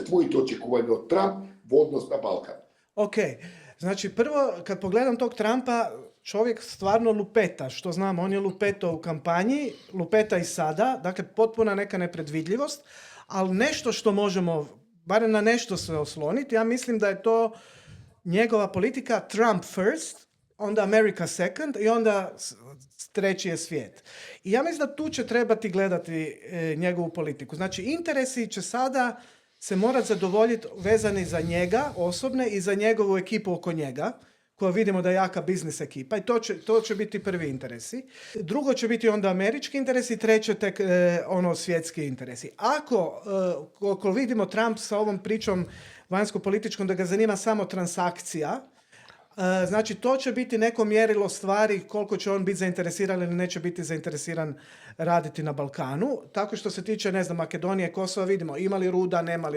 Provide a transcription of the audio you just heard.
se tvojite očekivanja od Trump v odnos na Balkan? Ok, znači prvo kad pogledam tog Trumpa, čovjek stvarno lupeta, što znam, on je lupetao u kampanji, lupeta i sada, dakle potpuna neka nepredvidljivost, ali nešto što možemo, barem na nešto se osloniti, ja mislim da je to njegova politika Trump first, onda America second i onda treći je svijet. I ja mislim da tu će trebati gledati njegovu politiku. Znači interesi će sada se morati zadovoljiti vezani za njega osobne i za njegovu ekipu oko njega, koja vidimo da je jaka biznis ekipa i to će biti prvi interesi. Drugo će biti onda američki interesi, treće tek svjetski interesi. Ako vidimo Trump sa ovom pričom vanjsko-političkom da ga zanima samo transakcija, znači to će biti neko mjerilo stvari koliko će on biti zainteresiran ili neće biti zainteresiran raditi na Balkanu. Tako što se tiče, Makedonije, Kosova, vidimo ima li ruda, nema li